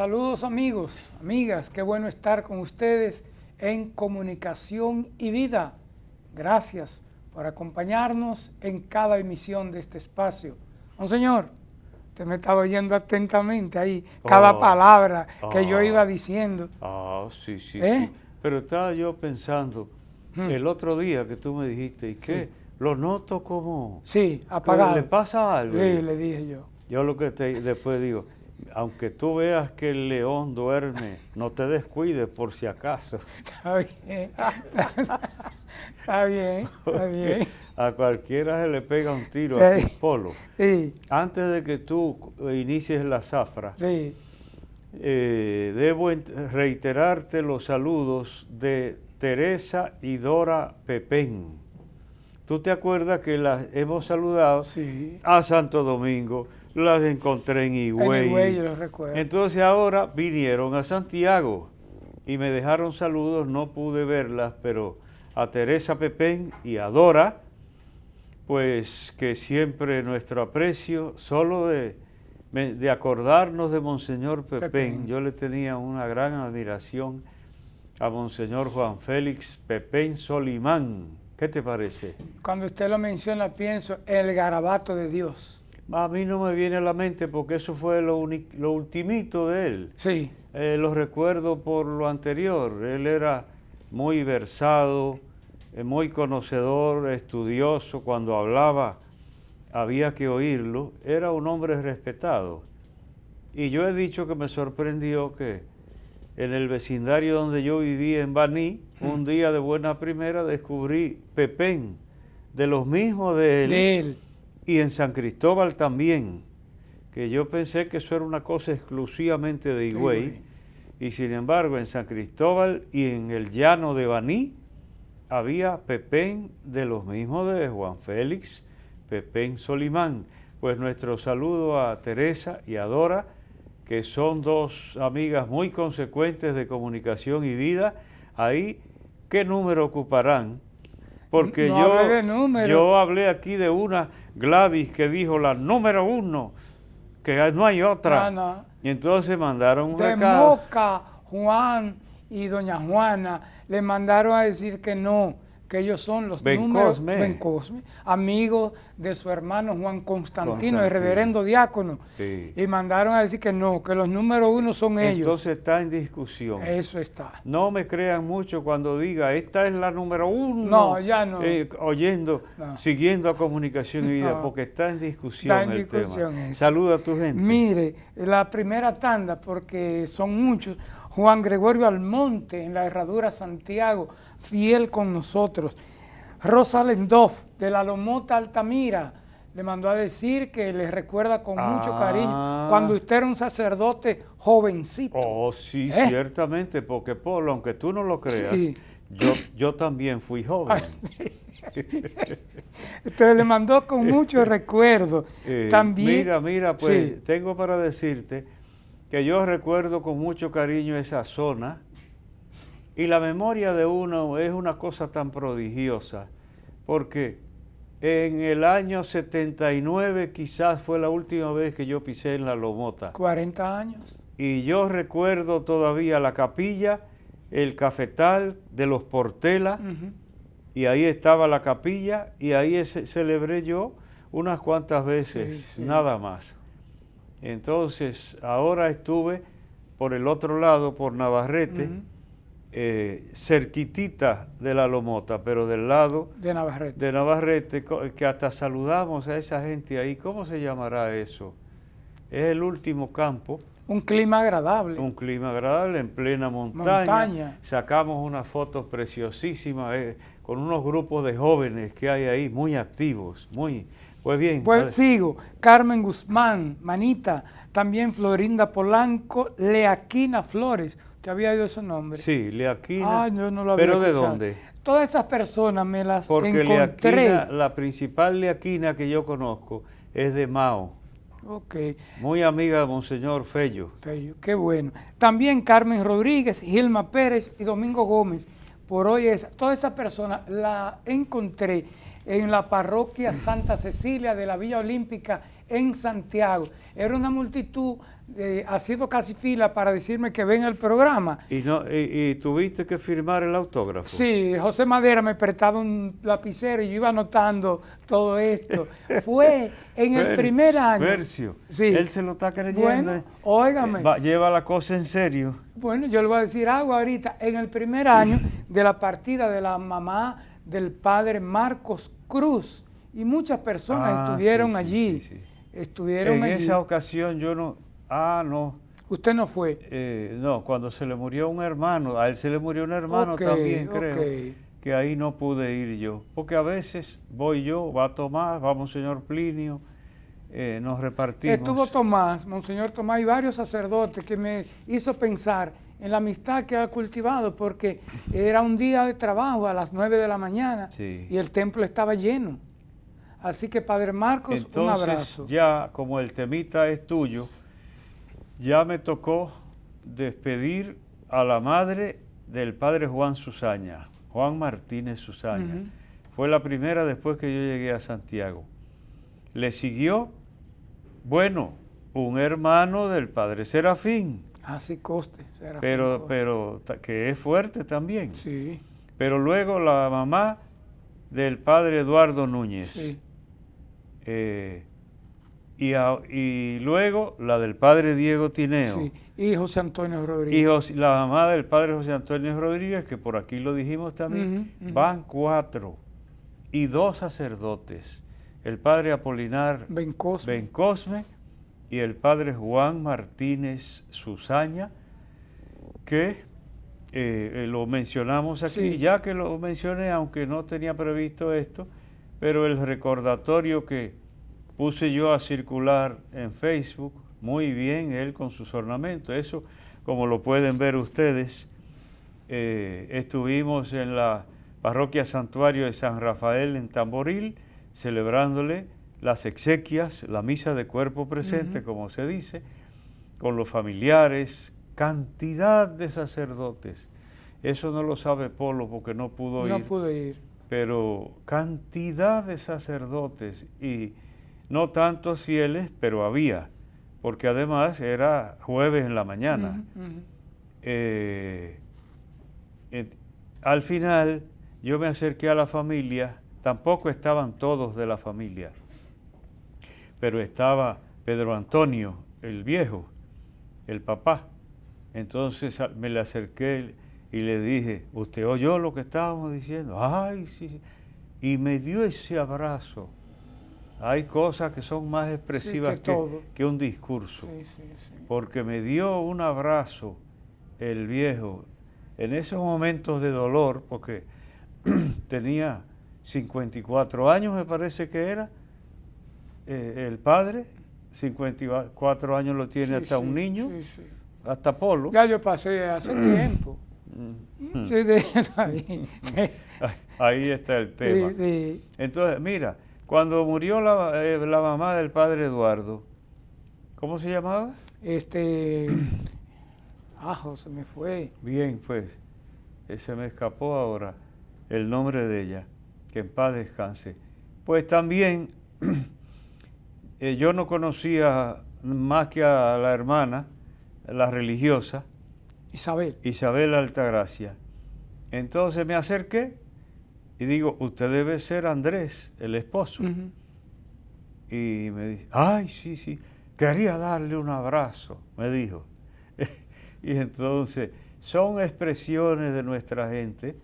Saludos amigos, amigas, qué bueno estar con ustedes en Comunicación y Vida. Gracias por acompañarnos en cada emisión de este espacio. Monseñor, usted me estaba oyendo atentamente ahí, cada palabra que yo iba diciendo. Sí, sí. Pero estaba yo pensando, el otro día que tú me dijiste, ¿y qué? Sí. Lo noto como... Sí, apagado. ¿Le pasa algo? Sí, le dije yo. Yo lo que después digo, aunque tú veas que el león duerme, no te descuides por si acaso. Está bien, está bien, está bien. A cualquiera se le pega un tiro, Sí. a tu polo. Sí. Antes de que tú inicies la zafra, Sí. Debo reiterarte los saludos de Teresa y Dora Pepén. ¿Tú te acuerdas que las hemos saludado? Sí. A Santo Domingo? Las encontré en Higüey. En Higüey, yo lo recuerdo. Entonces ahora vinieron a Santiago y me dejaron saludos, no pude verlas, pero a Teresa Pepén y a Dora, pues que siempre nuestro aprecio, solo de acordarnos de Monseñor Pepén, yo le tenía una gran admiración a Monseñor Juan Félix Pepén Solimán. ¿Qué te parece? Cuando usted lo menciona, pienso el garabato de Dios. A mí no me viene a la mente porque eso fue lo ultimito de él. Sí. Lo recuerdo por lo anterior. Él era muy versado, muy conocedor, estudioso. Cuando hablaba había que oírlo. Era un hombre respetado. Y yo he dicho que me sorprendió que en el vecindario donde yo vivía en Baní, un día de buena primera descubrí Pepén, de los mismos de él. Y en San Cristóbal también, que yo pensé que eso era una cosa exclusivamente de Higüey, y sin embargo en San Cristóbal y en el llano de Baní había Pepén de los mismos de Juan Félix Pepén Solimán. Pues nuestro saludo a Teresa y a Dora, que son dos amigas muy consecuentes de Comunicación y Vida. Ahí, ¿qué número ocuparán? Porque yo hablé aquí de una Gladys que dijo la número 1, que no hay otra. No. Y entonces mandaron un de recado. Moca, Juan y doña Juana le mandaron a decir que no, que ellos son los números Bencosme, amigos de su hermano Juan Constantino, el reverendo diácono. Sí. Y mandaron a decir que no, que los números 1 son ellos. Entonces está en discusión. Eso está. No me crean mucho cuando diga, esta es la número 1. No, ya no. Siguiendo a Comunicación y Vida, porque está en discusión el tema. Eso. Saluda a tu gente. Mire, la primera tanda, porque son muchos, Juan Gregorio Almonte en la Herradura Santiago, fiel con nosotros. Rosa Lendoff de la Lomota Altamira le mandó a decir que le recuerda con mucho cariño cuando usted era un sacerdote jovencito. Oh, sí, ciertamente, porque Polo, aunque tú no lo creas, sí. yo también fui joven. Entonces le mandó con mucho recuerdo. También, mira, pues tengo para decirte que yo recuerdo con mucho cariño esa zona. Y la memoria de uno es una cosa tan prodigiosa, porque en el año 79 quizás fue la última vez que yo pisé en la Lomota. 40 años. Y yo recuerdo todavía la capilla, el cafetal de los Portela, y ahí estaba la capilla, y ahí celebré yo unas cuantas veces, nada más. Entonces, ahora estuve por el otro lado, por Navarrete, cerquitita de la Lomota, pero del lado de Navarrete, que hasta saludamos a esa gente ahí. ¿Cómo se llamará eso? Es el último campo. Un clima agradable. Un clima agradable en plena montaña. Sacamos unas fotos preciosísimas con unos grupos de jóvenes que hay ahí muy activos, Pues bien. Pues sigo. Carmen Guzmán, Manita, también Florinda Polanco, Leaquina Flores. ¿Te había oído ese nombre? Sí, Leaquina. Yo no lo había ¿Pero escuchado. de dónde? Todas esas personas me las Porque encontré. Leaquina, la principal Leaquina que yo conozco es de Mao. Ok. Muy amiga de Monseñor Fello. Qué bueno. También Carmen Rodríguez, Gilma Pérez y Domingo Gómez. Por hoy todas esas personas la encontré en la parroquia Santa Cecilia de la Villa Olímpica en Santiago. Era una multitud ha sido casi fila para decirme que ven el programa. ¿Y tuviste que firmar el autógrafo? Sí, José Madera me prestaba un lapicero y yo iba anotando todo esto. Fue en el primer año. Percio, Sí. él se lo está creyendo. Bueno, óigame. Lleva la cosa en serio. Bueno, yo le voy a decir algo ahorita. En el primer año de la partida de la mamá del padre Marcos Cruz, y muchas personas estuvieron allí. Sí. Estuvieron allí. En esa ocasión yo no... no. ¿Usted no fue? No, cuando se le murió un hermano, a él se le murió un hermano también, creo, que ahí no pude ir yo, porque a veces voy yo, va Tomás, va Monseñor Plinio, nos repartimos. Estuvo Tomás, Monseñor Tomás y varios sacerdotes que me hizo pensar en la amistad que ha cultivado, porque era un día de trabajo a las 9 de la mañana y el templo estaba lleno. Así que Padre Marcos, entonces, un abrazo. Ya como el temita es tuyo, ya me tocó despedir a la madre del padre Juan Susaña, Juan Martínez Susaña. Fue la primera después que yo llegué a Santiago. Le siguió, bueno, un hermano del padre Serafín. Así Coste, Serafín pero que es fuerte también. Sí. Pero luego la mamá del padre Eduardo Núñez. Sí. Y luego la del padre Diego Tineo. Sí, y José Antonio Rodríguez. Y la mamá del padre José Antonio Rodríguez, que por aquí lo dijimos también, van 4 y 2 sacerdotes. El padre Apolinar Bencosme y el padre Juan Martínez Susaña, que lo mencionamos aquí, ya que lo mencioné, aunque no tenía previsto esto, pero el recordatorio que puse yo a circular en Facebook, muy bien, él con sus ornamentos. Eso, como lo pueden ver ustedes, estuvimos en la parroquia Santuario de San Rafael en Tamboril, celebrándole las exequias, la misa de cuerpo presente, como se dice, con los familiares, cantidad de sacerdotes. Eso no lo sabe Polo porque no pudo ir. No pude ir. Pero cantidad de sacerdotes y no tantos fieles, pero había, porque además era jueves en la mañana. Al final yo me acerqué a la familia, tampoco estaban todos de la familia, pero estaba Pedro Antonio, el viejo, el papá. Entonces me le acerqué y le dije, ¿usted oyó lo que estábamos diciendo? Ay, sí. Y me dio ese abrazo. Hay cosas que son más expresivas que un discurso. Porque me dio un abrazo el viejo en esos momentos de dolor, porque tenía 54 años, me parece que era, el padre, 54 años lo tiene hasta un niño, hasta Polo. Ya yo pasé hace tiempo. Ahí está el tema. Entonces, mira, cuando murió la mamá del padre Eduardo, ¿cómo se llamaba? Se me fue. Bien, pues, se me escapó ahora el nombre de ella, que en paz descanse. Pues también, yo no conocía más que a la hermana, la religiosa, Isabel Altagracia. Entonces me acerqué y digo, usted debe ser Andrés, el esposo. Y me dice, ay, sí, quería darle un abrazo, me dijo. Y entonces son expresiones de nuestra gente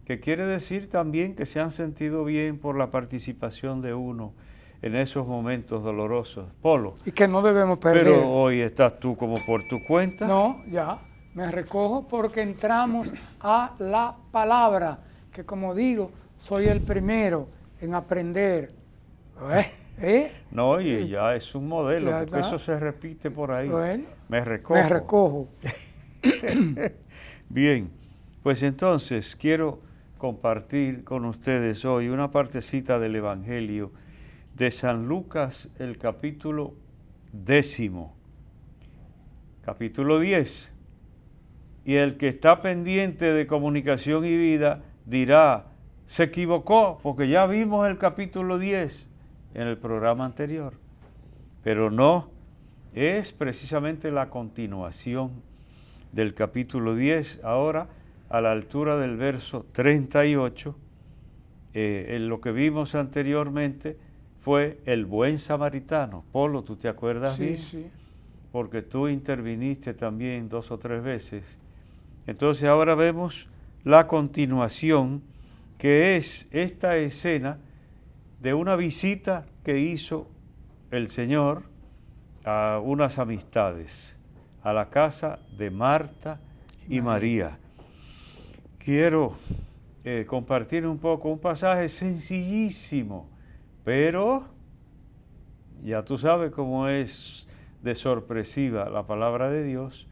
que quiere decir también que se han sentido bien por la participación de uno en esos momentos dolorosos. Polo. Y que no debemos perder. Pero hoy estás tú como por tu cuenta. No, ya, me recojo porque entramos a la palabra, que como digo, soy el primero en aprender. No, y ya es un modelo, porque eso se repite por ahí. Bueno, me recojo. Bien, pues entonces quiero compartir con ustedes hoy una partecita del Evangelio de San Lucas, el capítulo 10. Capítulo 10. Y el que está pendiente de Comunicación y Vida dirá, se equivocó, porque ya vimos el capítulo 10 en el programa anterior. Pero no, es precisamente la continuación del capítulo 10, ahora a la altura del verso 38. En lo que vimos anteriormente fue el buen samaritano. Polo, ¿tú te acuerdas bien? Sí. Porque tú interviniste también 2 o 3 veces. Entonces ahora vemos la continuación, que es esta escena de una visita que hizo el Señor a unas amistades, a la casa de Marta y María. Quiero compartir un poco un pasaje sencillísimo, pero ya tú sabes cómo es de sorpresiva la palabra de Dios.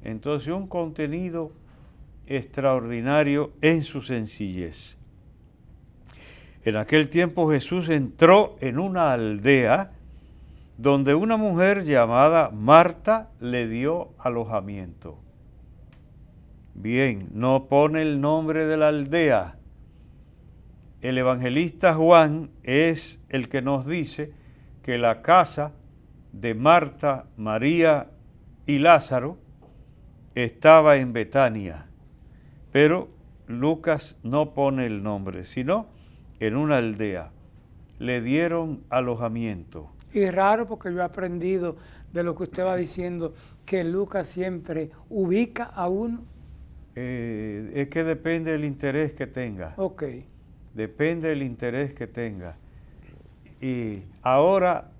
Entonces, un contenido extraordinario en su sencillez. En aquel tiempo Jesús entró en una aldea donde una mujer llamada Marta le dio alojamiento. Bien, no pone el nombre de la aldea. El evangelista Juan es el que nos dice que la casa de Marta, María y Lázaro estaba en Betania, pero Lucas no pone el nombre, sino en una aldea. Le dieron alojamiento. Y raro, porque yo he aprendido de lo que usted va diciendo, que Lucas siempre ubica a uno. Es que depende del interés que tenga. Ok. Depende del interés que tenga. Y ahora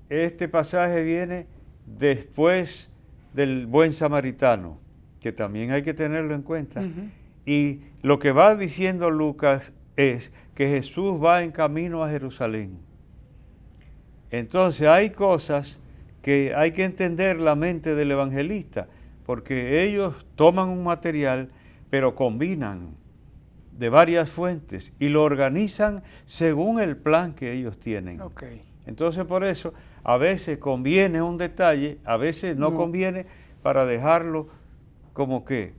este pasaje viene después del buen samaritano, que también hay que tenerlo en cuenta. Uh-huh. Y lo que va diciendo Lucas es que Jesús va en camino a Jerusalén. Entonces hay cosas que hay que entender la mente del evangelista, porque ellos toman un material, pero combinan de varias fuentes y lo organizan según el plan que ellos tienen. Okay. Entonces por eso a veces conviene un detalle, a veces no conviene, para dejarlo como que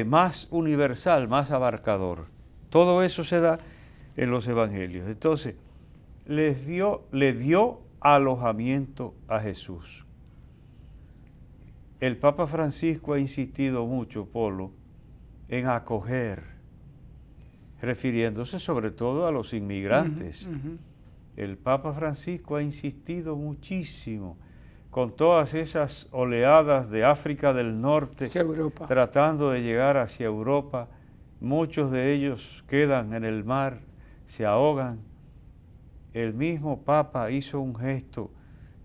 más universal, más abarcador. Todo eso se da en los evangelios. Entonces le dio alojamiento a Jesús. El Papa Francisco ha insistido mucho, Polo, en acoger, refiriéndose sobre todo a los inmigrantes. Uh-huh. El Papa Francisco ha insistido muchísimo con todas esas oleadas de África del Norte, tratando de llegar hacia Europa. Muchos de ellos quedan en el mar, se ahogan. El mismo Papa hizo un gesto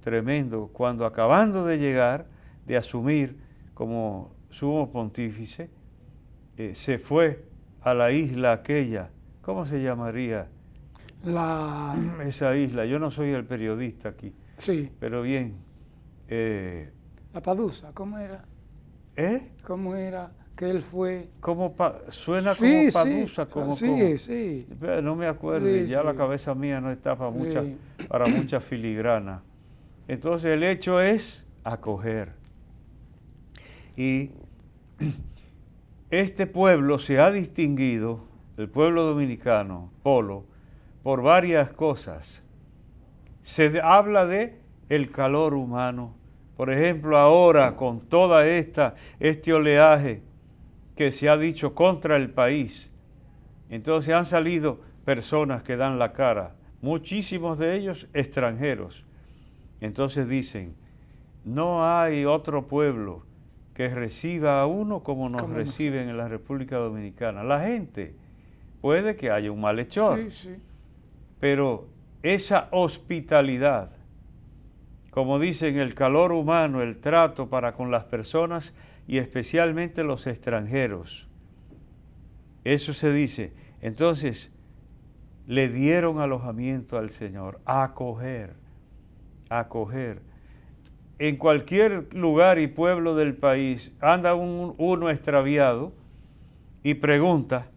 tremendo cuando, acabando de llegar, de asumir como sumo pontífice, se fue a la isla aquella. ¿Cómo se llamaría? Esa isla. Yo no soy el periodista aquí. Sí. Pero bien. La Padusa, ¿cómo era? ¿Cómo era que él fue? Suena como Padusa, sí, sí. No me acuerdo, ya la cabeza mía no está para mucha filigrana. Entonces el hecho es acoger. Y este pueblo se ha distinguido, el pueblo dominicano, Polo, por varias cosas. Se habla de el calor humano. Por ejemplo, ahora con toda este oleaje que se ha dicho contra el país, entonces han salido personas que dan la cara, muchísimos de ellos extranjeros. Entonces dicen, no hay otro pueblo que reciba a uno como nos reciben en la República Dominicana. La gente, puede que haya un malhechor, pero esa hospitalidad, como dicen, el calor humano, el trato para con las personas y especialmente los extranjeros, eso se dice. Entonces, le dieron alojamiento al Señor, acoger. En cualquier lugar y pueblo del país anda uno extraviado y pregunta,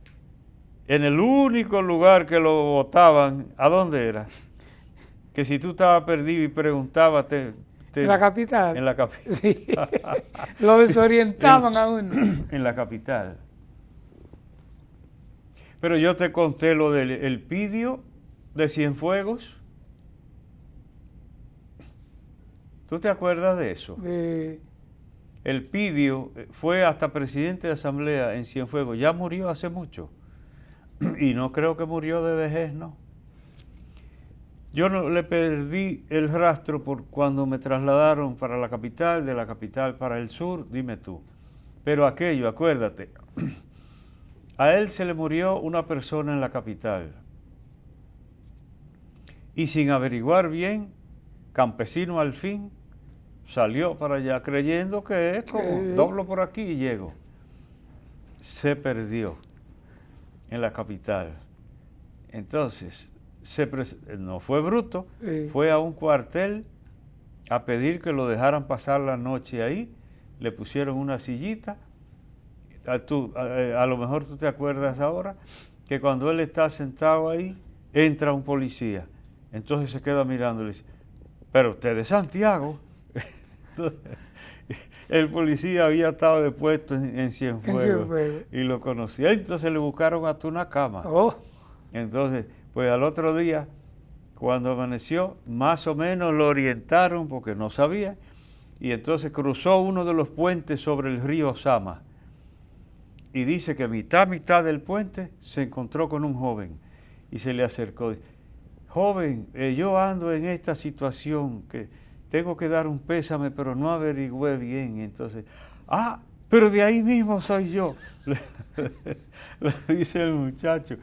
en el único lugar que lo botaban, ¿a dónde era? Que si tú estabas perdido y preguntabas, ¿En la capital? En la capital. Sí. Lo desorientaban a uno. En la capital. Pero yo te conté lo del Elpidio de Cienfuegos. ¿Tú te acuerdas de eso? Elpidio fue hasta presidente de asamblea en Cienfuegos, ya murió hace mucho. Y no creo que murió de vejez, no. Yo no le perdí el rastro por cuando me trasladaron para la capital, de la capital para el sur, dime tú. Pero aquello, acuérdate, a él se le murió una persona en la capital. Y sin averiguar bien, campesino al fin, salió para allá creyendo que es como doblo por aquí y llego. Se perdió en la capital. Entonces, no fue bruto, fue a un cuartel a pedir que lo dejaran pasar la noche ahí, le pusieron una sillita. A lo mejor tú te acuerdas ahora que cuando él está sentado ahí, entra un policía. Entonces se queda mirando y le dice, pero usted es Santiago. Entonces, el policía había estado de puesto en Cienfuegos y lo conocía. Entonces le buscaron hasta una cama. Entonces, pues al otro día, cuando amaneció, más o menos lo orientaron porque no sabía. Y entonces cruzó uno de los puentes sobre el río Sama. Y dice que a mitad del puente se encontró con un joven y se le acercó. Joven, yo ando en esta situación que tengo que dar un pésame, pero no averigüé bien. Entonces, pero de ahí mismo soy yo. Le dice el muchacho,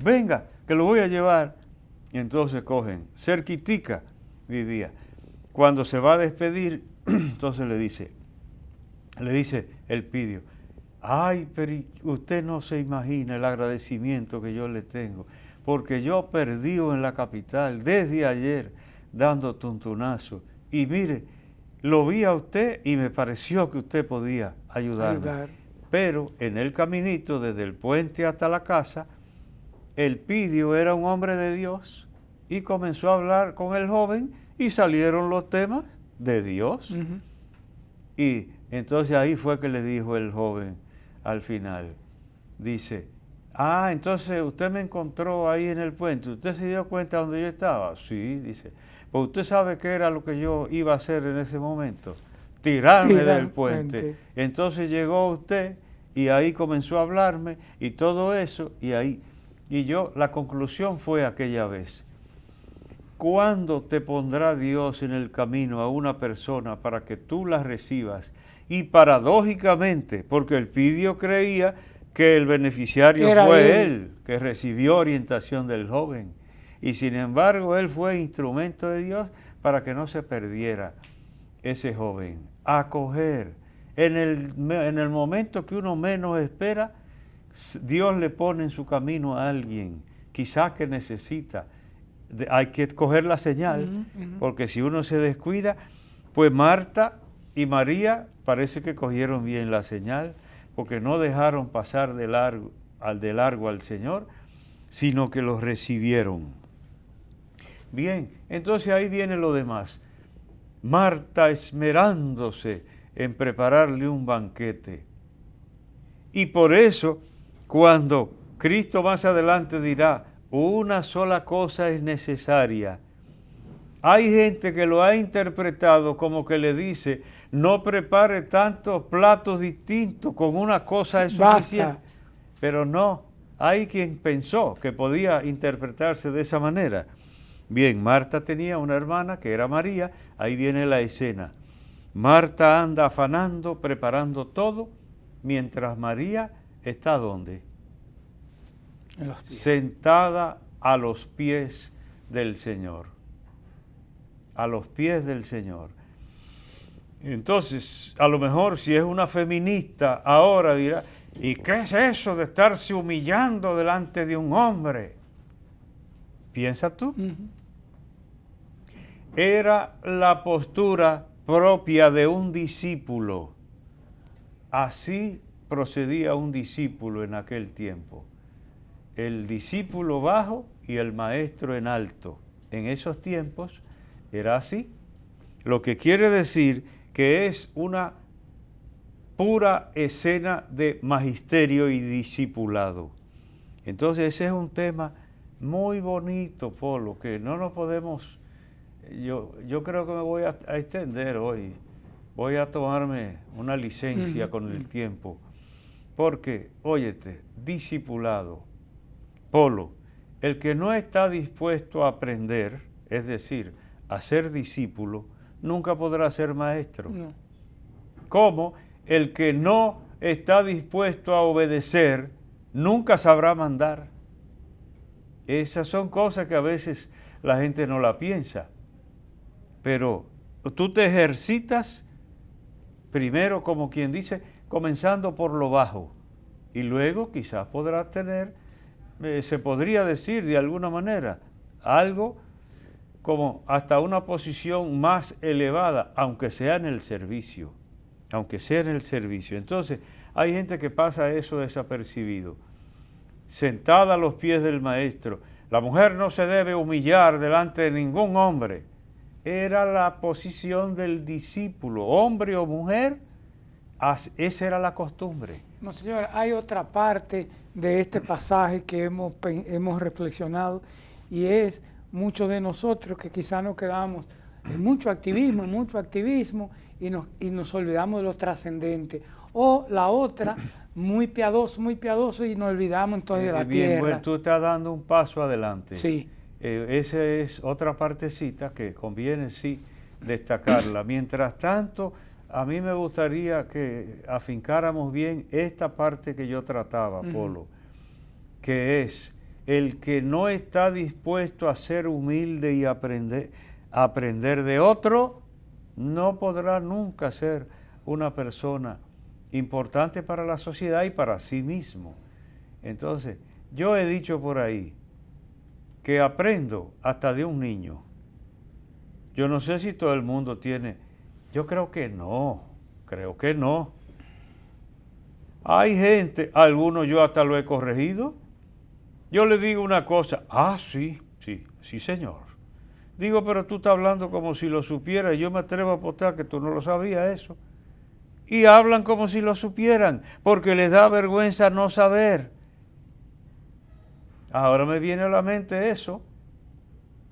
venga, que lo voy a llevar. Y entonces cogen, cerquitica vivía. Cuando se va a despedir, entonces le dice Elpidio, ay, pero usted no se imagina el agradecimiento que yo le tengo, porque yo perdido en la capital desde ayer dando tuntunazo. Y mire, lo vi a usted y me pareció que usted podía ayudarme. Pero en el caminito, desde el puente hasta la casa, Elpidio era un hombre de Dios y comenzó a hablar con el joven y salieron los temas de Dios. Y entonces ahí fue que le dijo el joven al final, dice, entonces usted me encontró ahí en el puente, ¿usted se dio cuenta donde yo estaba? Sí, dice, pues usted sabe qué era lo que yo iba a hacer en ese momento, tirarme del puente. Entonces llegó usted y ahí comenzó a hablarme y todo eso, y yo, la conclusión fue aquella vez, ¿cuándo te pondrá Dios en el camino a una persona para que tú la recibas? Y paradójicamente, porque Elpidio creía que el beneficiario fue él, que recibió orientación del joven. Y sin embargo, él fue instrumento de Dios para que no se perdiera ese joven. Acoger. En el momento que uno menos espera, Dios le pone en su camino a alguien, quizás que necesita. Hay que coger la señal, porque si uno se descuida, pues Marta y María parece que cogieron bien la señal, porque no dejaron pasar de largo al Señor, sino que los recibieron. Bien, entonces ahí viene lo demás. Marta esmerándose en prepararle un banquete. Y por eso, cuando Cristo más adelante dirá, una sola cosa es necesaria, hay gente que lo ha interpretado como que le dice, no prepare tantos platos distintos, con una cosa es suficiente. Pero no, hay quien pensó que podía interpretarse de esa manera. Bien, Marta tenía una hermana que era María, ahí viene la escena. Marta anda afanando, preparando todo, mientras María está ¿dónde? Sentada a los pies del Señor. A los pies del Señor. Entonces, a lo mejor si es una feminista, ahora dirá, ¿y qué es eso de estarse humillando delante de un hombre? ¿Piensa tú? Era la postura propia de un discípulo. Así procedía un discípulo en aquel tiempo. El discípulo bajo y el maestro en alto. En esos tiempos era así. Lo que quiere decir que es una pura escena de magisterio y discipulado. Entonces ese es un tema muy bonito, Polo, que no nos podemos yo creo que me voy a extender hoy. Voy a tomarme una licencia con el tiempo. Porque, óyete, discipulado, Polo, el que no está dispuesto a aprender, es decir, a ser discípulo, nunca podrá ser maestro. No. Como el que no está dispuesto a obedecer, nunca sabrá mandar. Esas son cosas que a veces la gente no la piensa. Pero tú te ejercitas primero, como quien dice, comenzando por lo bajo. Y luego quizás podrás tener, se podría decir de alguna manera, algo como hasta una posición más elevada, aunque sea en el servicio. Aunque sea en el servicio. Entonces, hay gente que pasa eso desapercibido. Sentada a los pies del maestro. La mujer no se debe humillar delante de ningún hombre. Era la posición del discípulo, hombre o mujer, esa era la costumbre. Monseñor, hay otra parte de este pasaje que hemos reflexionado y es muchos de nosotros que quizás nos quedamos en mucho activismo y nos olvidamos de lo trascendente. O la otra, muy piadoso y nos olvidamos entonces de la tierra. Bueno, tú estás dando un paso adelante. Sí. Esa es otra partecita que conviene sí destacarla. Mientras tanto, a mí me gustaría que afincáramos bien esta parte que yo trataba, Polo, que es el que no está dispuesto a ser humilde y aprender de otro, no podrá nunca ser una persona importante para la sociedad y para sí mismo. Entonces, yo he dicho por ahí que aprendo hasta de un niño. Yo no sé si todo el mundo tiene, yo creo que no. Hay gente, algunos yo hasta lo he corregido. Yo le digo una cosa, sí señor. Digo, pero tú estás hablando como si lo supieras, y yo me atrevo a apostar que tú no lo sabías eso. Y hablan como si lo supieran, porque les da vergüenza no saber. Ahora me viene a la mente eso.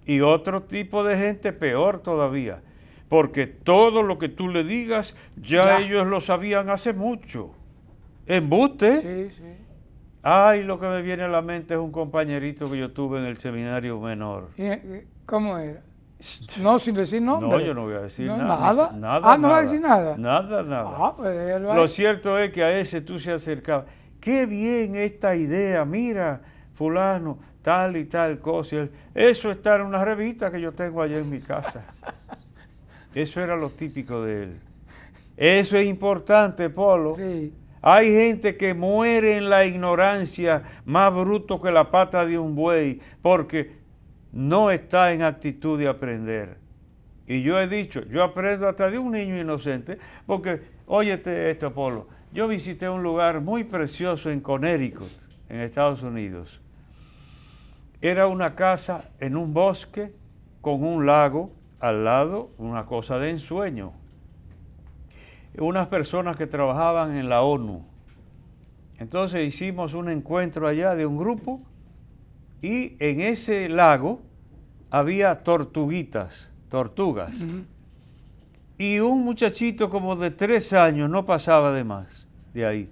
Y otro tipo de gente peor todavía, porque todo lo que tú le digas, ya ellos lo sabían hace mucho. ¿Embuste? Sí, sí. Ay, lo que me viene a la mente es un compañerito que yo tuve en el seminario menor. ¿Cómo era? No, sin decir nombre. No, yo no voy a decir no, nada. Nada. No va a decir nada. Nada. Pues lo cierto es que a ese tú se acercabas. Qué bien esta idea, mira, fulano, tal y tal cosa. Eso está en una revista que yo tengo allá en mi casa. Eso era lo típico de él. Eso es importante, Polo. Sí. Hay gente que muere en la ignorancia, más bruto que la pata de un buey, porque no está en actitud de aprender. Y yo he dicho, yo aprendo hasta de un niño inocente, porque, óyete esto, Polo, yo visité un lugar muy precioso en Connecticut, en Estados Unidos. Era una casa en un bosque con un lago al lado, una cosa de ensueño. Unas personas que trabajaban en la ONU. Entonces hicimos un encuentro allá de un grupo y en ese lago había tortugas. Y un muchachito como de 3 años no pasaba de más de ahí.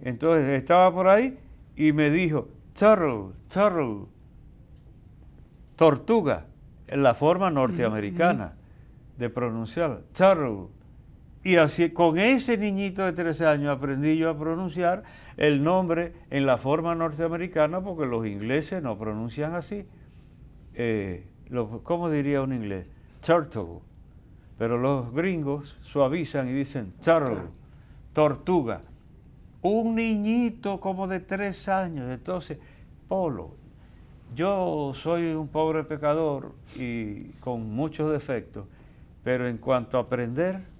Entonces estaba por ahí y me dijo, turtle, tortuga, en la forma norteamericana de pronunciar, turtle. Y así, con ese niñito de 13 años aprendí yo a pronunciar el nombre en la forma norteamericana, porque los ingleses no pronuncian así. ¿Cómo diría un inglés? Turtle. Pero los gringos suavizan y dicen turtle, tortuga. Un niñito como de 3 años. Entonces, Polo, yo soy un pobre pecador y con muchos defectos, pero en cuanto a aprender,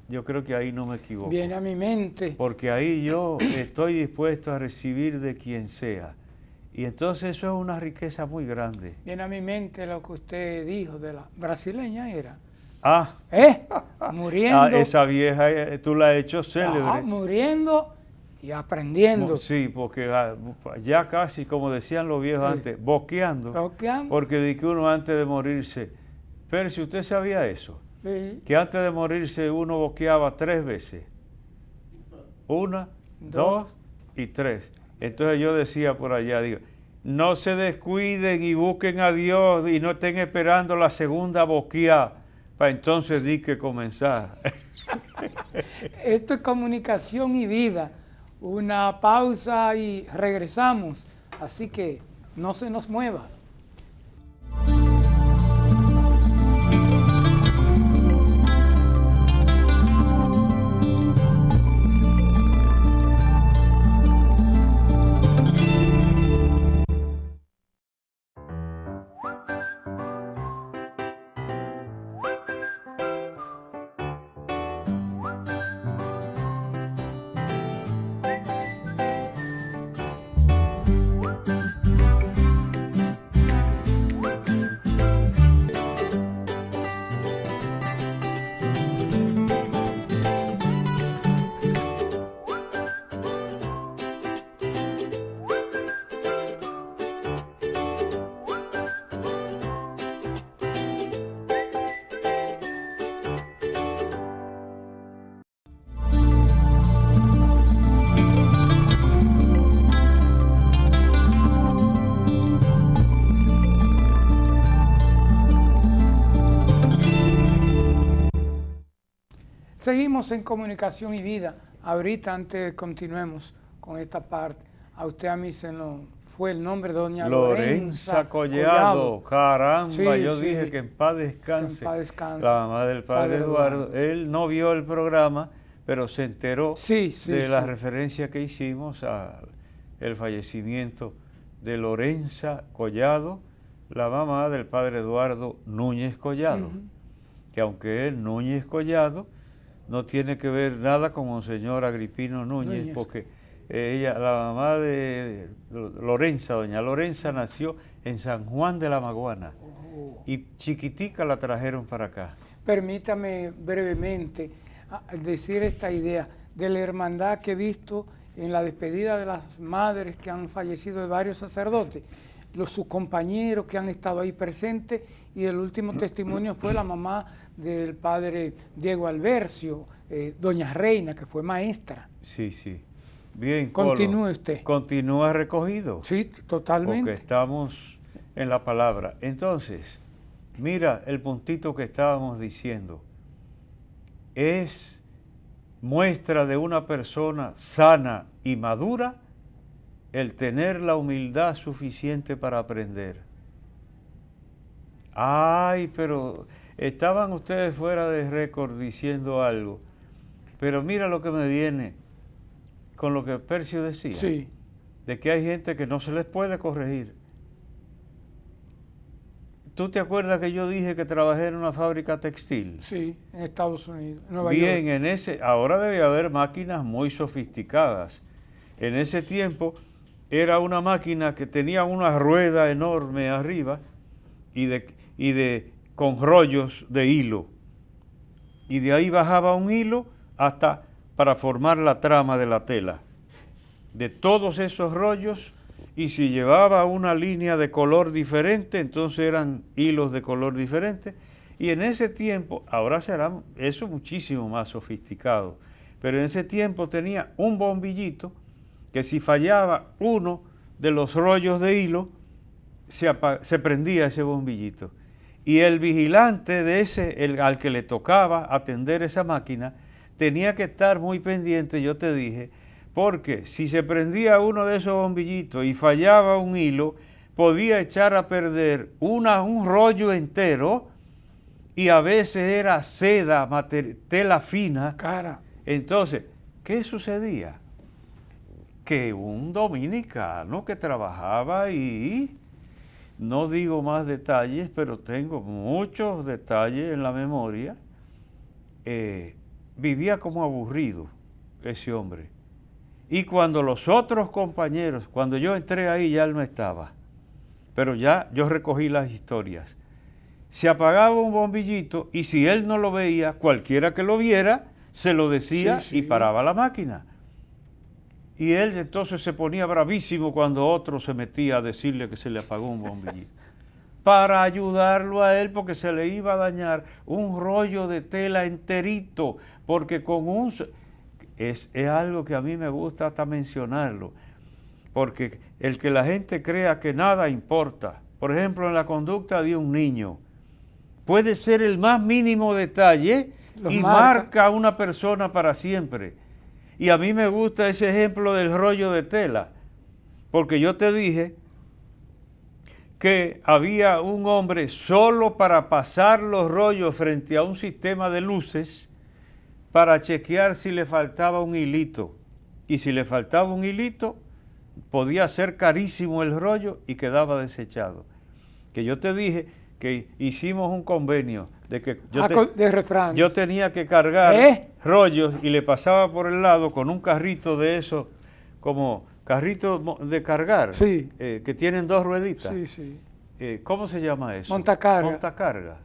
yo creo que ahí no me equivoco. Viene a mi mente. Porque ahí yo estoy dispuesto a recibir de quien sea. Y entonces eso es una riqueza muy grande. Viene a mi mente lo que usted dijo de la brasileña era. Muriendo. Esa vieja tú la has hecho célebre. Muriendo y aprendiendo. Sí, porque ya casi, como decían los viejos antes, boqueando. Boqueando. Porque de que uno antes de morirse, pero si usted sabía eso, Sí. que antes de morirse uno boqueaba 3 veces. 1, 2 y 3. Entonces yo decía por allá, digo, no se descuiden y busquen a Dios y no estén esperando la segunda boqueada para entonces di que comenzar. Esto es comunicación y vida. Una pausa y regresamos. Así que no se nos mueva. Seguimos en comunicación y vida. Ahorita, antes continuemos con esta parte, a usted a mí se nos fue el nombre de doña Lorenza Collado. Caramba, Sí, yo sí. dije que en paz descanse. Que en paz descanse. La mamá del padre Eduardo. Él no vio el programa, pero se enteró de la referencia que hicimos al fallecimiento de Lorenza Collado, la mamá del padre Eduardo Núñez Collado. Que aunque es Núñez Collado, no tiene que ver nada con Monseñor Agripino Núñez, porque ella, la mamá de Lorenza, doña Lorenza, nació en San Juan de la Maguana y chiquitica la trajeron para acá. Permítame brevemente decir esta idea de la hermandad que he visto en la despedida de las madres que han fallecido de varios sacerdotes, sus compañeros que han estado ahí presentes, y el último testimonio fue la mamá del padre Diego Albercio, doña Reina, que fue maestra. Sí, sí. Bien, continúe usted. Continúa recogido. Sí, totalmente. Porque estamos en la palabra. Entonces, mira el puntito que estábamos diciendo. Es muestra de una persona sana y madura el tener la humildad suficiente para aprender. Ay, pero estaban ustedes fuera de récord diciendo algo, pero mira lo que me viene con lo que Percio decía, sí, de que hay gente que no se les puede corregir. ¿Tú te acuerdas que yo dije que trabajé en una fábrica textil? Sí, en Estados Unidos, Nueva Bien, York. Ahora debe haber máquinas muy sofisticadas. En ese tiempo era una máquina que tenía una rueda enorme arriba con rollos de hilo. Y de ahí bajaba un hilo hasta para formar la trama de la tela. De todos esos rollos, y si llevaba una línea de color diferente, entonces eran hilos de color diferente. Y en ese tiempo, ahora será eso muchísimo más sofisticado, pero en ese tiempo tenía un bombillito que si fallaba uno de los rollos de hilo, se prendía ese bombillito. Y el vigilante de al que le tocaba atender esa máquina, tenía que estar muy pendiente, yo te dije, porque si se prendía uno de esos bombillitos y fallaba un hilo, podía echar a perder un rollo entero, y a veces era seda, tela fina. Cara. Entonces, ¿qué sucedía? Que un dominicano que trabajaba ahí, no digo más detalles, pero tengo muchos detalles en la memoria, vivía como aburrido ese hombre. Y cuando los otros compañeros, cuando yo entré ahí ya él no estaba, pero ya yo recogí las historias. Se apagaba un bombillito y si él no lo veía, cualquiera que lo viera, se lo decía y paraba la máquina. Y él entonces se ponía bravísimo cuando otro se metía a decirle que se le apagó un bombillito. Para ayudarlo a él, porque se le iba a dañar un rollo de tela enterito, porque con un... Es algo que a mí me gusta hasta mencionarlo, porque el que la gente crea que nada importa, por ejemplo, en la conducta de un niño, puede ser el más mínimo detalle y marca a una persona para siempre. Y a mí me gusta ese ejemplo del rollo de tela, porque yo te dije que había un hombre solo para pasar los rollos frente a un sistema de luces para chequear si le faltaba un hilito. Y si le faltaba un hilito, podía ser carísimo el rollo y quedaba desechado. Que yo te dije que hicimos un convenio de que yo tenía que cargar rollos y le pasaba por el lado con un carrito de esos, como carrito de cargar, sí. Que tienen dos rueditas. Sí, sí. ¿Cómo se llama eso? Montacarga. Montacarga.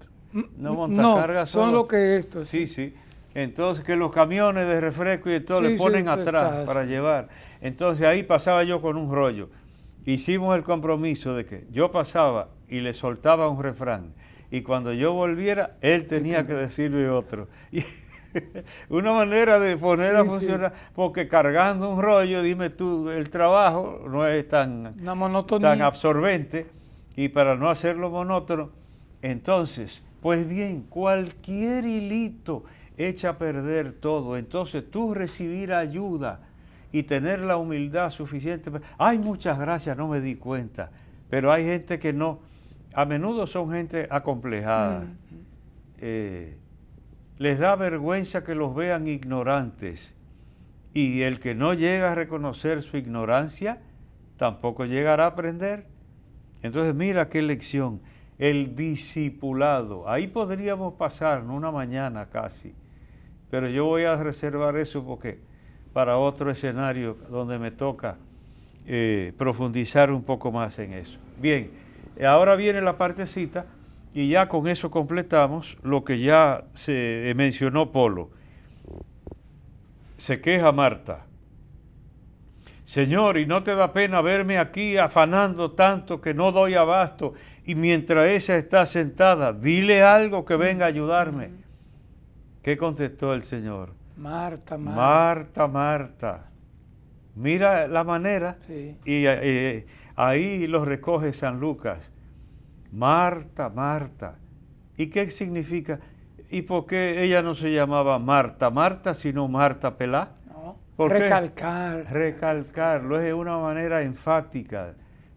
No, montacarga son lo que esto. Sí, sí. Entonces que los camiones de refresco y todo le ponen atrás para llevar. Entonces ahí pasaba yo con un rollo. Hicimos el compromiso de que yo pasaba y le soltaba un refrán. Y cuando yo volviera, él tenía que decirle otro. Y una manera de poner a funcionar, porque cargando un rollo, dime tú, el trabajo no es tan absorbente. Y para no hacerlo monótono, entonces, pues bien, cualquier hilito echa a perder todo. Entonces tú recibir ayuda y tener la humildad suficiente. Ay, muchas gracias, no me di cuenta. Pero hay gente que no, a menudo son gente acomplejada. Les da vergüenza que los vean ignorantes. Y el que no llega a reconocer su ignorancia, tampoco llegará a aprender. Entonces mira qué lección, el discipulado. Ahí podríamos pasarnos una mañana casi. Pero yo voy a reservar eso porque para otro escenario donde me toca profundizar un poco más en eso. Bien, ahora viene la partecita y ya con eso completamos lo que ya se mencionó Polo. Se queja Marta. Señor, ¿y no te da pena verme aquí afanando tanto que no doy abasto? Y mientras ella está sentada, dile algo que venga a ayudarme. ¿Qué contestó el Señor? Marta, Marta. Marta, Marta. Mira la manera, sí. Y ahí lo recoge San Lucas. Marta, Marta. ¿Y qué significa? ¿Y por qué ella no se llamaba Marta, Marta, sino Marta Pelá? No, ¿Por recalcar. qué? Recalcarlo es de una manera enfática.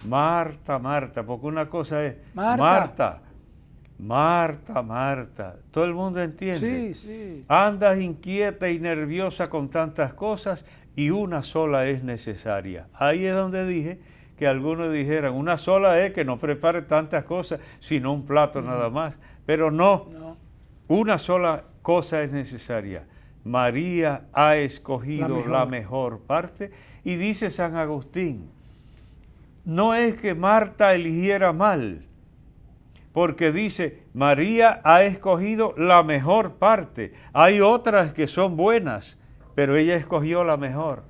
Marta, Marta, porque una cosa es Marta. Marta, Marta. ¿Todo el mundo entiende? Sí, sí. Andas inquieta y nerviosa con tantas cosas y una sola es necesaria. Ahí es donde dije que algunos dijeran, una sola es que no prepare tantas cosas, sino un plato nada más. Pero no, una sola cosa es necesaria. María ha escogido la mejor parte. Y dice San Agustín, no es que Marta eligiera mal, porque dice, María ha escogido la mejor parte. Hay otras que son buenas, pero ella escogió la mejor.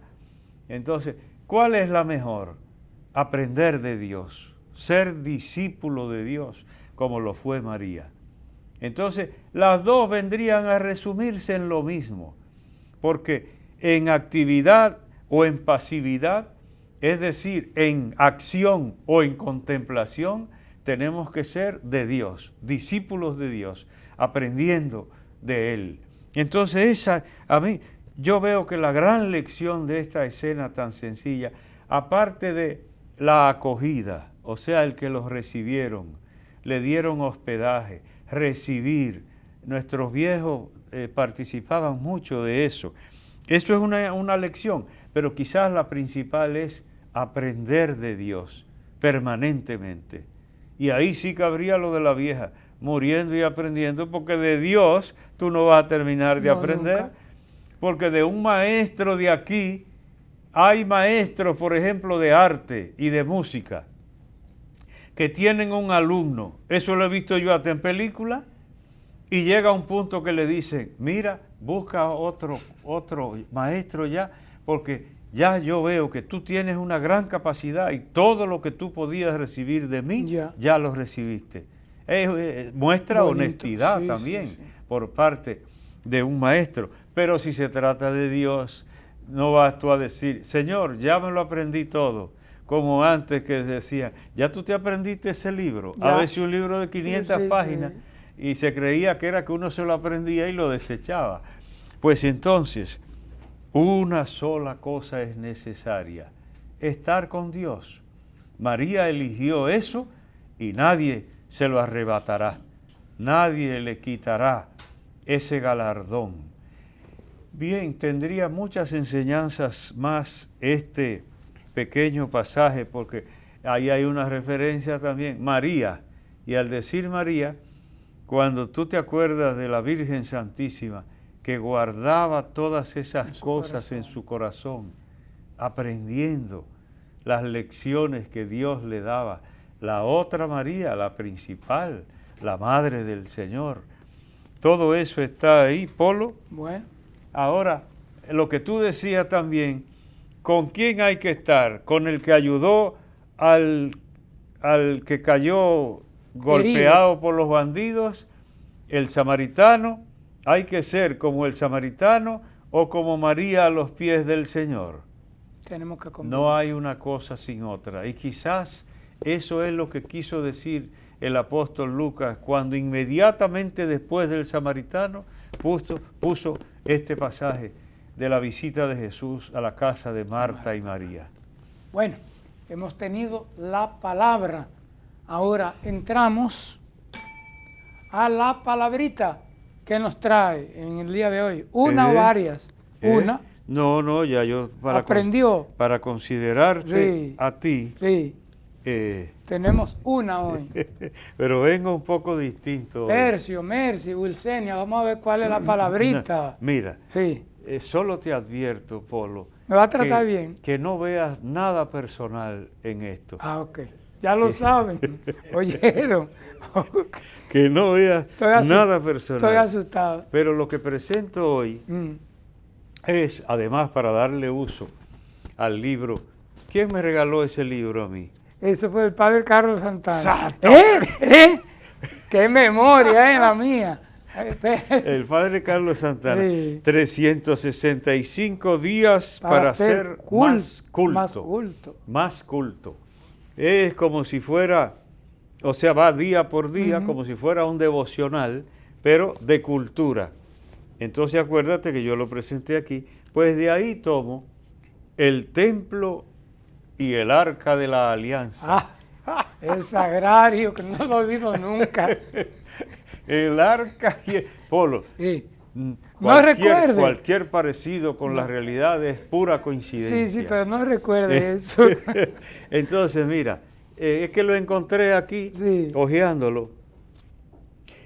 Entonces, ¿cuál es la mejor? Aprender de Dios, ser discípulo de Dios, como lo fue María. Entonces, las dos vendrían a resumirse en lo mismo, porque en actividad o en pasividad, es decir, en acción o en contemplación, tenemos que ser de Dios, discípulos de Dios, aprendiendo de Él. Entonces, a mí, yo veo que la gran lección de esta escena tan sencilla, aparte de la acogida, o sea, el que los recibieron, le dieron hospedaje, recibir, nuestros viejos participaban mucho de eso. Eso es una lección, pero quizás la principal es aprender de Dios permanentemente. Y ahí sí cabría lo de la vieja, muriendo y aprendiendo, porque de Dios tú no vas a terminar de aprender, nunca. Porque de un maestro de aquí, hay maestros, por ejemplo, de arte y de música, que tienen un alumno, eso lo he visto yo hasta en película, y llega un punto que le dicen, mira, busca otro maestro ya, porque ya yo veo que tú tienes una gran capacidad y todo lo que tú podías recibir de mí, ya lo recibiste. Muestra Bonito. honestidad Sí, también sí, sí. por parte de un maestro. Pero si se trata de Dios, no vas tú a decir, Señor, ya me lo aprendí todo. Como antes que decía, ya tú te aprendiste ese libro. Ya. A veces un libro de 500 Sí, páginas sí. y se creía que era que uno se lo aprendía y lo desechaba. Pues entonces, una sola cosa es necesaria, estar con Dios. María eligió eso y nadie se lo arrebatará. Nadie le quitará ese galardón. Bien, tendría muchas enseñanzas más este pequeño pasaje, porque ahí hay una referencia también, María. Y al decir María, cuando tú te acuerdas de la Virgen Santísima, que guardaba todas esas cosas en su corazón, aprendiendo las lecciones que Dios le daba. La otra María, la principal, la Madre del Señor. Todo eso está ahí, Polo. Bueno. Ahora, lo que tú decías también, ¿con quién hay que estar? ¿Con el que ayudó al que cayó golpeado herido por los bandidos? ¿El samaritano? ¿Hay que ser como el samaritano o como María a los pies del Señor? Tenemos que comprender. No hay una cosa sin otra. Y quizás eso es lo que quiso decir el apóstol Lucas cuando inmediatamente después del samaritano puso este pasaje de la visita de Jesús a la casa de Marta y María. Bueno, hemos tenido la palabra. Ahora entramos a la palabrita que nos trae en el día de hoy. ¿Una o varias? Una. No, ya yo aprendió. Para considerarte Sí. a ti. Sí. Tenemos una hoy. Pero vengo un poco distinto. Tercio, Mercy, Wilsenia, vamos a ver cuál es la palabrita. Mira, sí. Solo te advierto, Polo. ¿Me va a tratar bien? Que no veas nada personal en esto. Ah, ok. Ya lo saben. ¿Oyeron? Que no veas nada personal. Estoy asustado. Pero lo que presento hoy es, además, para darle uso al libro. ¿Quién me regaló ese libro a mí? Eso fue el padre Carlos Santana. ¡Santo! ¡Qué memoria, la mía! El padre Carlos Santana. Sí. 365 días para ser más culto. Es como si fuera, o sea, va día por día, como si fuera un devocional, pero de cultura. Entonces acuérdate que yo lo presenté aquí, pues de ahí tomo el templo y el arca de la alianza. El sagrario, que no lo olvido nunca. El arca y el Polo. Sí. No recuerde. Cualquier parecido con la realidad es pura coincidencia. Sí, pero no recuerde eso. Entonces, mira, es que lo encontré aquí, hojeándolo.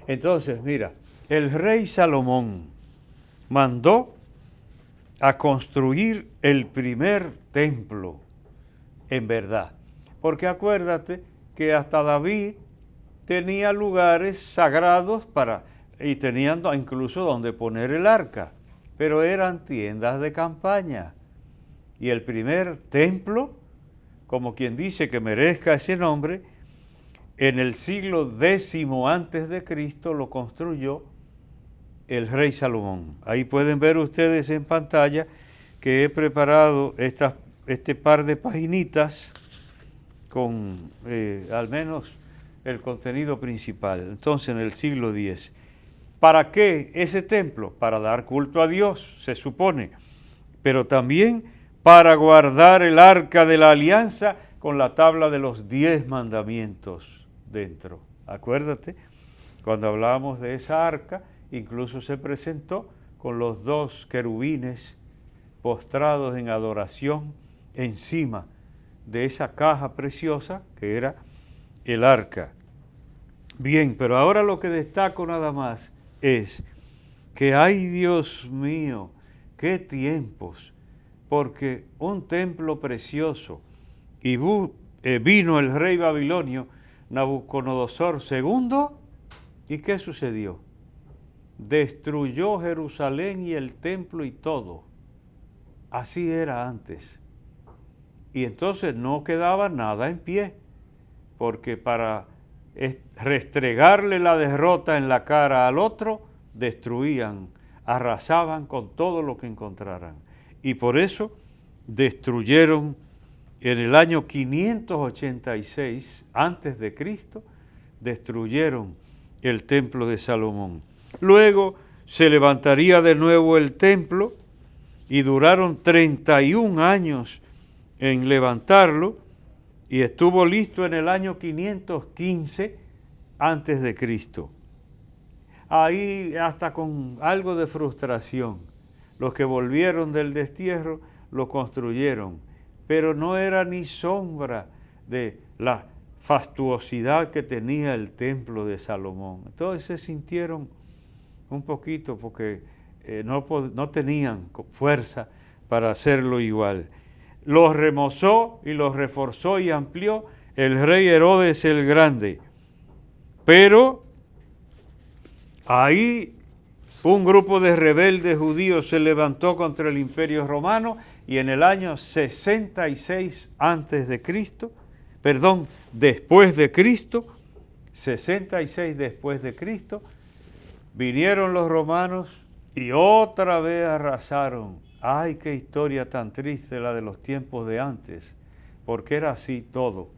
Entonces, mira, el rey Salomón mandó a construir el primer templo, en verdad. Porque acuérdate que hasta David tenía lugares sagrados y tenían incluso donde poner el arca, pero eran tiendas de campaña. Y el primer templo, como quien dice que merezca ese nombre, en el siglo X antes de Cristo lo construyó el rey Salomón. Ahí pueden ver ustedes en pantalla que he preparado este par de paginitas con al menos el contenido principal. Entonces, en el siglo X. ¿Para qué ese templo? Para dar culto a Dios, se supone, pero también para guardar el arca de la alianza con la tabla de los 10 mandamientos dentro. Acuérdate, cuando hablábamos de esa arca, incluso se presentó con los 2 querubines postrados en adoración encima de esa caja preciosa que era el arca. Bien, pero ahora lo que destaco nada más es que, ay Dios mío, qué tiempos, porque un templo precioso, y vino el rey babilonio Nabucodonosor II, ¿y qué sucedió? Destruyó Jerusalén y el templo y todo. así era antes. Y entonces no quedaba nada en pie, porque para restregarle la derrota en la cara al otro, destruían, arrasaban con todo lo que encontraran. Y por eso destruyeron en el año 586 antes de Cristo, destruyeron el templo de Salomón. Luego se levantaría de nuevo el templo y duraron 31 años en levantarlo y estuvo listo en el año 515 antes de Cristo. Ahí hasta con algo de frustración. Los que volvieron del destierro lo construyeron, pero no era ni sombra de la fastuosidad que tenía el templo de Salomón. Entonces se sintieron un poquito porque no tenían fuerza para hacerlo igual. Los remozó y los reforzó y amplió el rey Herodes el Grande. Pero ahí un grupo de rebeldes judíos se levantó contra el Imperio Romano y en el año 66 después de Cristo, 66 después de Cristo, vinieron los romanos y otra vez arrasaron. Ay, qué historia tan triste la de los tiempos de antes, porque era así todo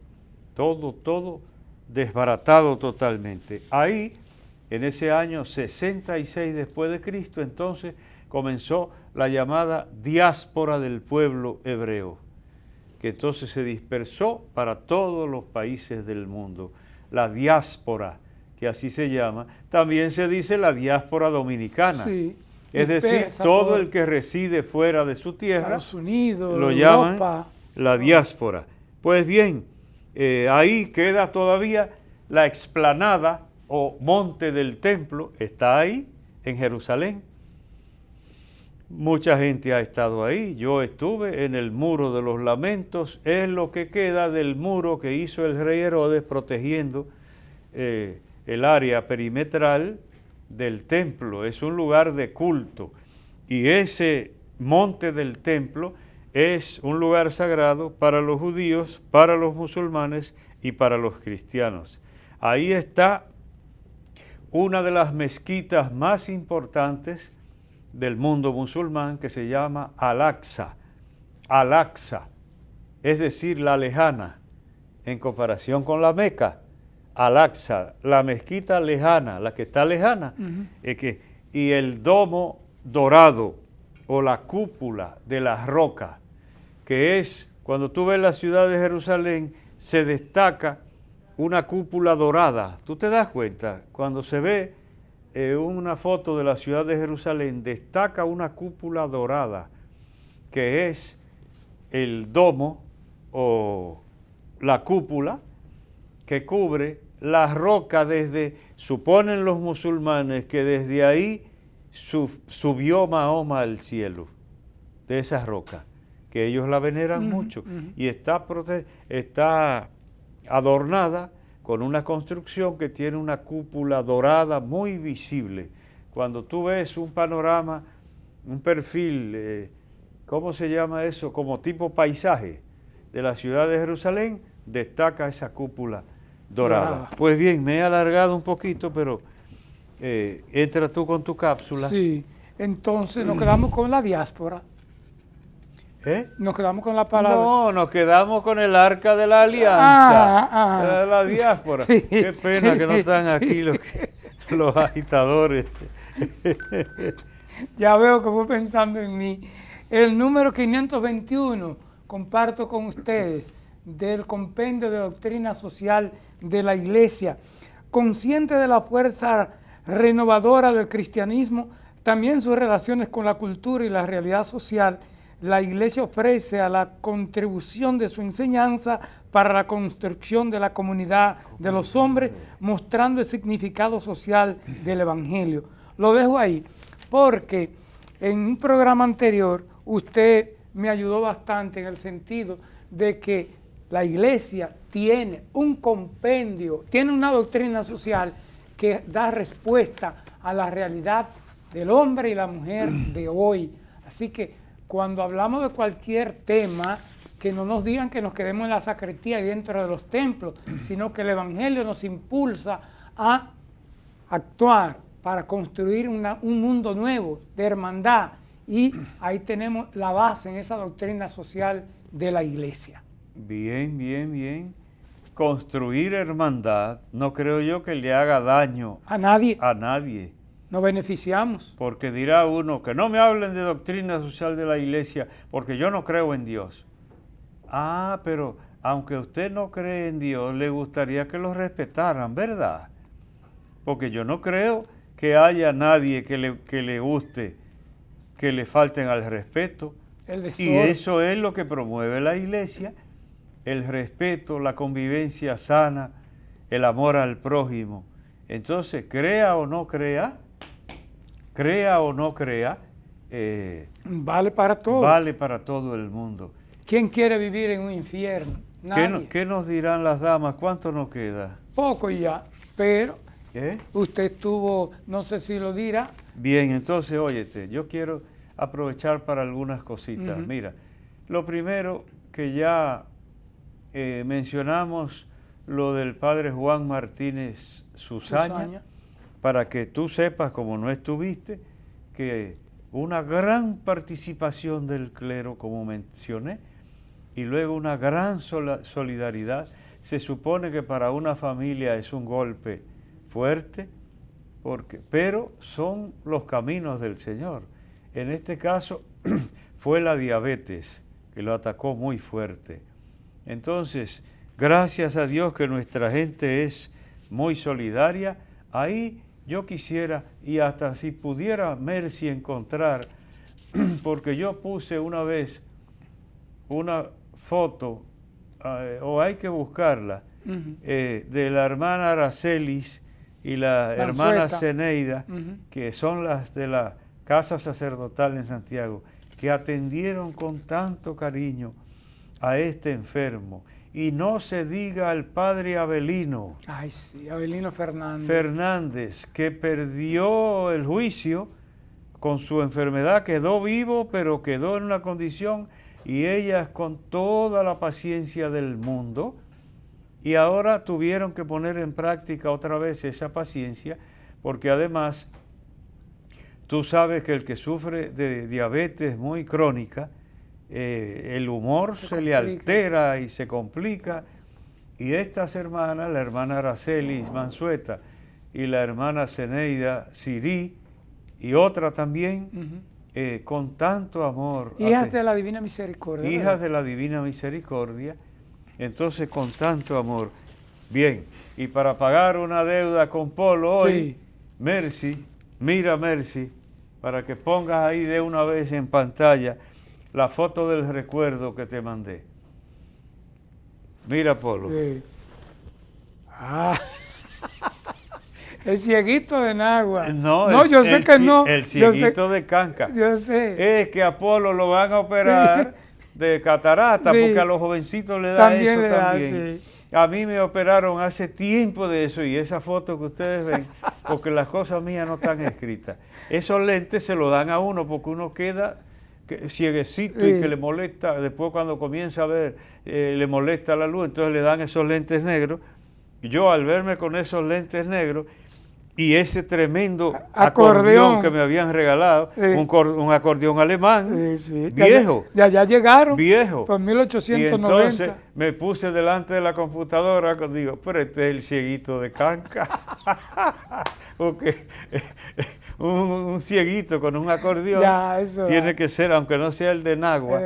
desbaratado totalmente. Ahí, en ese año 66 después de Cristo, entonces comenzó la llamada diáspora del pueblo hebreo, que entonces se dispersó para todos los países del mundo. La diáspora, que así se llama, también se dice la diáspora dominicana. Sí. Es decir, todo el que reside fuera de su tierra, Estados Unidos, lo Europa, llaman la diáspora. Pues bien, ahí queda todavía la explanada o monte del templo, está ahí en Jerusalén. Mucha gente ha estado ahí, yo estuve en el Muro de los Lamentos, es lo que queda del muro que hizo el rey Herodes protegiendo el área perimetral del templo. Es un lugar de culto y ese monte del templo es un lugar sagrado para los judíos, para los musulmanes y para los cristianos. Ahí está una de las mezquitas más importantes del mundo musulmán, que se llama Al-Aqsa. Al-Aqsa, es decir, la lejana, en comparación con la Meca. Al-Aqsa, la mezquita lejana, la que está lejana, y el domo dorado o la cúpula de la roca, que es, cuando tú ves la ciudad de Jerusalén, se destaca una cúpula dorada. ¿Tú te das cuenta? Cuando se ve una foto de la ciudad de Jerusalén, destaca una cúpula dorada, que es el domo o la cúpula que cubre la roca suponen los musulmanes que desde ahí subió Mahoma al cielo, de esa roca, que ellos la veneran mucho, y está adornada con una construcción que tiene una cúpula dorada muy visible. Cuando tú ves un panorama, un perfil, ¿cómo se llama eso? Como tipo paisaje de la ciudad de Jerusalén, destaca esa cúpula dorada. Pues bien, me he alargado un poquito, pero entra tú con tu cápsula. Sí, entonces nos quedamos con la diáspora. Nos quedamos con la palabra. No, nos quedamos con el Arca de la Alianza, la diáspora. Sí. Qué pena que no están aquí los agitadores. Ya veo que voy pensando en mí. El número 521, comparto con ustedes, del Compendio de Doctrina Social de la Iglesia. Consciente de la fuerza renovadora del cristianismo, también sus relaciones con la cultura y la realidad social, la Iglesia ofrece a la contribución de su enseñanza para la construcción de la comunidad de los hombres, mostrando el significado social del Evangelio. Lo dejo ahí porque en un programa anterior usted me ayudó bastante en el sentido de que la Iglesia tiene un compendio, tiene una doctrina social que da respuesta a la realidad del hombre y la mujer de hoy. Así que cuando hablamos de cualquier tema, que no nos digan que nos quedemos en la sacristía y dentro de los templos, sino que el Evangelio nos impulsa a actuar para construir un mundo nuevo de hermandad. Y ahí tenemos la base en esa doctrina social de la Iglesia. Bien, bien, bien. Construir hermandad no creo yo que le haga daño A nadie a nadie. nos beneficiamos. Porque dirá uno que no me hablen de doctrina social de la Iglesia porque yo no creo en Dios. Ah, pero aunque usted no cree en Dios, le gustaría que lo respetaran, ¿verdad? Porque yo no creo que haya nadie que le guste que le falten al respeto. Y eso es lo que promueve la Iglesia, el respeto, la convivencia sana, el amor al prójimo. Entonces, crea o no crea, vale para todo. Vale para todo el mundo. ¿Quién quiere vivir en un infierno? Nadie. ¿Qué nos dirán las damas? ¿Cuánto nos queda? Poco ya, pero ¿Eh? usted estuvo, no sé si lo dirá. Bien, entonces, óyete, yo quiero aprovechar para algunas cositas. Mira, lo primero que ya mencionamos, lo del padre Juan Martínez Susaña, para que tú sepas, como no estuviste, que una gran participación del clero, como mencioné, y luego una gran solidaridad. Se supone que para una familia es un golpe fuerte, pero son los caminos del Señor. En este caso fue la diabetes que lo atacó muy fuerte. Entonces, gracias a Dios que nuestra gente es muy solidaria. Ahí yo quisiera, y hasta si pudiera Mercy encontrar, porque yo puse una vez una foto, o hay que buscarla, de la hermana Aracelis y la hermana Zeneida, que son las de la Casa Sacerdotal en Santiago, que atendieron con tanto cariño a este enfermo. Y no se diga al padre Abelino. Ay, sí, Abelino Fernández. Fernández, que perdió el juicio con su enfermedad, quedó vivo, pero quedó en una condición, y ellas con toda la paciencia del mundo, y ahora tuvieron que poner en práctica otra vez esa paciencia, porque además tú sabes que el que sufre de diabetes muy crónica, el humor se le altera y se complica. Y estas hermanas, la hermana Aracelis Mansueta y la hermana Zeneida Sirí, y otra también, con tanto amor. Hijas de la Divina Misericordia. Hijas de la Divina Misericordia, entonces con tanto amor. Bien, y para pagar una deuda con Polo hoy, Mercy, mira Mercy, para que pongas ahí de una vez en pantalla la foto del recuerdo que te mandé. Mira, Polo. Sí. Ah, el cieguito de Nagua. No, yo sé que no. El cieguito de Canca. Yo sé. Es que a Polo lo van a operar de catarata, porque a los jovencitos le da también eso también. A mí me operaron hace tiempo de eso, y esa foto que ustedes ven, porque las cosas mías no están escritas. Esos lentes se lo dan a uno porque uno queda cieguecito y que le molesta, después cuando comienza a ver, le molesta la luz, entonces le dan esos lentes negros. Yo al verme con esos lentes negros y ese tremendo acordeón que me habían regalado, un acordeón alemán, viejo. De allá llegaron, viejo. por 1890. Y entonces me puse delante de la computadora, digo, pero este es el cieguito de Canca. Porque un cieguito con un acordeón tiene que ser, aunque no sea el de Nagua.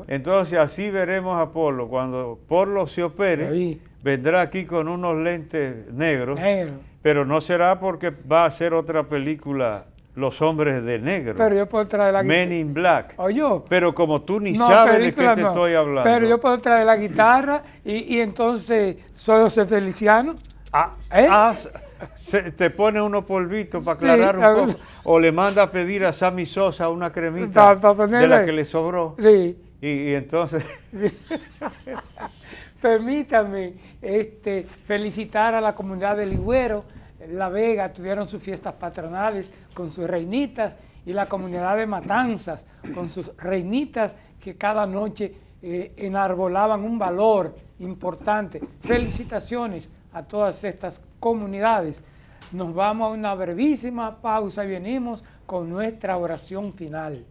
Entonces así veremos a Polo. Cuando Polo se opere, vendrá aquí con unos lentes negros. Pero no será porque va a hacer otra película, Los Hombres de Negro. Pero yo puedo traer la guitarra. Men in Black. ¿O yo? Pero como tú ni sabes de qué te estoy hablando. Pero yo puedo traer la guitarra y entonces soy José Feliciano. Te pone unos polvitos para aclarar un poco. O le manda a pedir a Sammy Sosa una cremita de la que le sobró. Sí. Y entonces... Permítame felicitar a la comunidad de Ligüero. La Vega tuvieron sus fiestas patronales con sus reinitas y la comunidad de Matanzas, con sus reinitas que cada noche enarbolaban un valor importante. Felicitaciones a todas estas comunidades. Nos vamos a una brevísima pausa y venimos con nuestra oración final.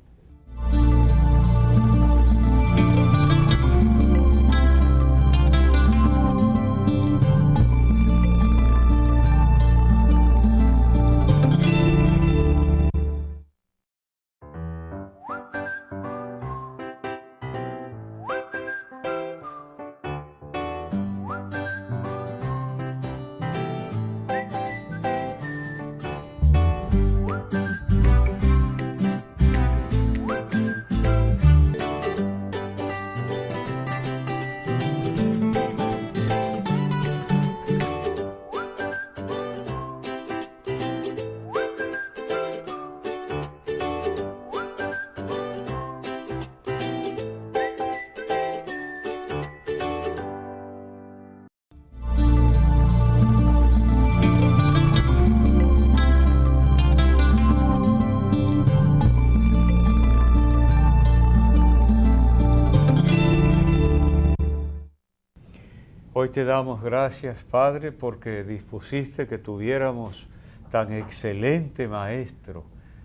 Hoy te damos gracias, Padre, porque dispusiste que tuviéramos tan excelente Maestro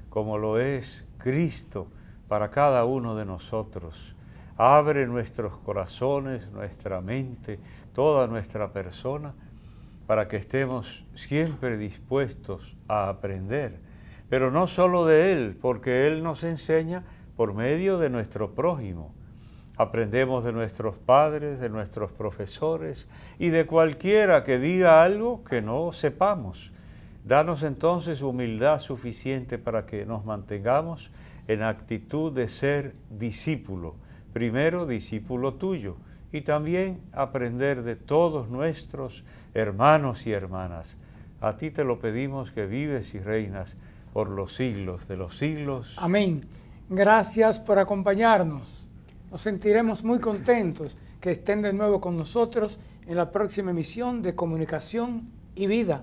como lo es Cristo para cada uno de nosotros. Abre nuestros corazones, nuestra mente, toda nuestra persona, para que estemos siempre dispuestos a aprender, pero no solo de Él, porque Él nos enseña por medio de nuestro prójimo. Aprendemos de nuestros padres, de nuestros profesores y de cualquiera que diga algo que no sepamos. Danos entonces humildad suficiente para que nos mantengamos en actitud de ser discípulo, primero discípulo tuyo, y también aprender de todos nuestros hermanos y hermanas. A ti te lo pedimos, que vives y reinas por los siglos de los siglos. Amén. Gracias por acompañarnos. Nos sentiremos muy contentos que estén de nuevo con nosotros en la próxima emisión de Comunicación y Vida.